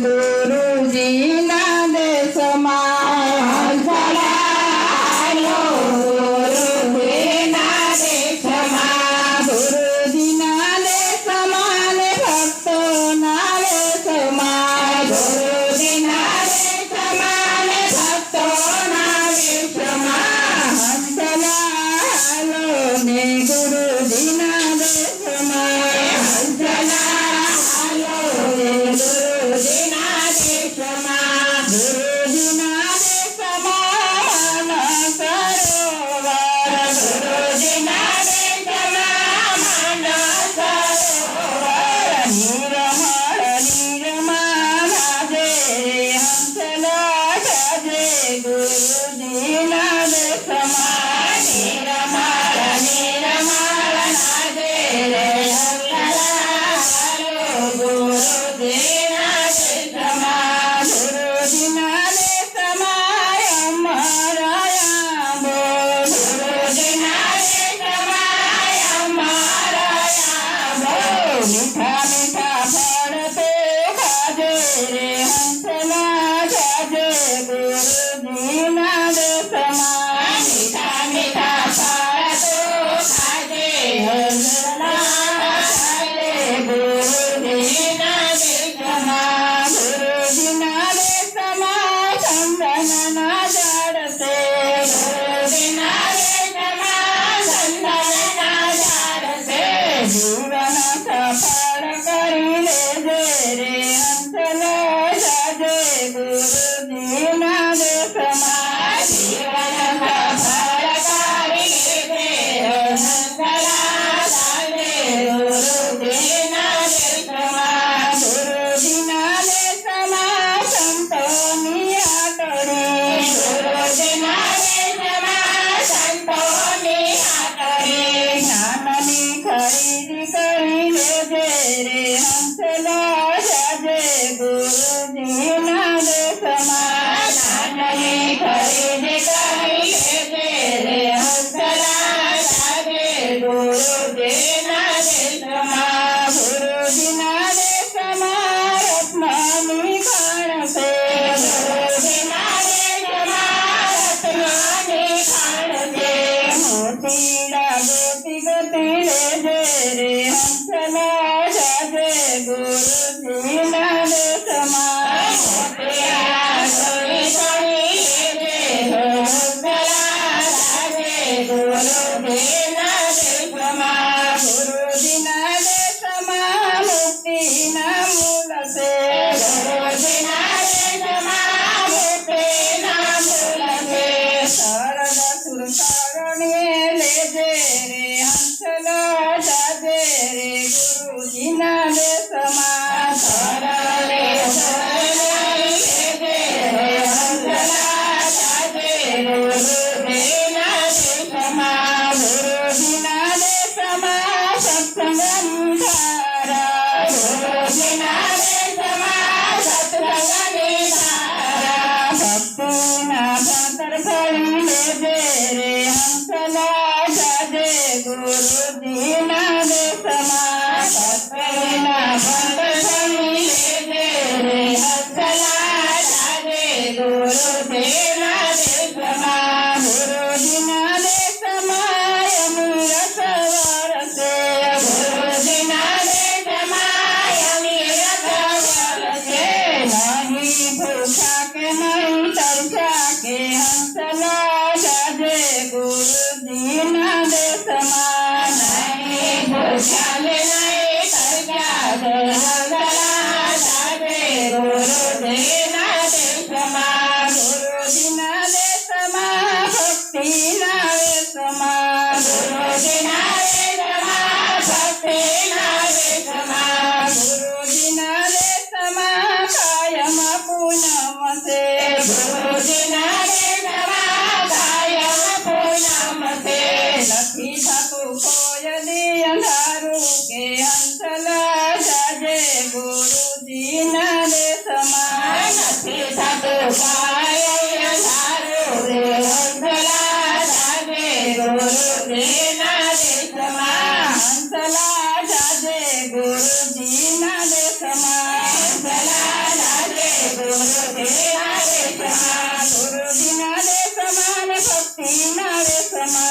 ગુરુજીના દેશમાં ગુરુજીના દેશમાં ગુરુજીના દેશમાં ને ભક્તોના દેશમાં ગુરુજીના દેશમાં ને ભક્તોના દેશમાં હંસલાલો ને ગુરુજીના દેશમાં હંસલાલો ને ગુરુજીના દેશમાં ગુરુજીના દેશમાં માનસ સરોવર ગુરુજીના દેશમાં માનસ સરોવર નિર્મળ નિર્મળ જે હંસલા જે ગુરુજીના દેશમાં નિર્મળ નિર્મળ જે હંસલા ગુરુજીના દેશમાં ગુરુજીના દેશમાં અમારા બોલ ગુરુજીના દેશમાં અમારા બોલ મીઠા મીઠા ફળ તો ખાજે રે હંસલા જાજે ગુરુજીના દેશમાં મીઠા મીઠા ફળ તો ખાજે હંસલા જાજે ગુરુજીના દેશમાં ગુરુજીના દેશમાં ચંદનના ઝાડ છે ગુરુજીના દેશમાં ચંદનના ઝાડ છે જીવન સફળ કરી લેજે રે હંસલા જાજે ભક્તિના વેશમાં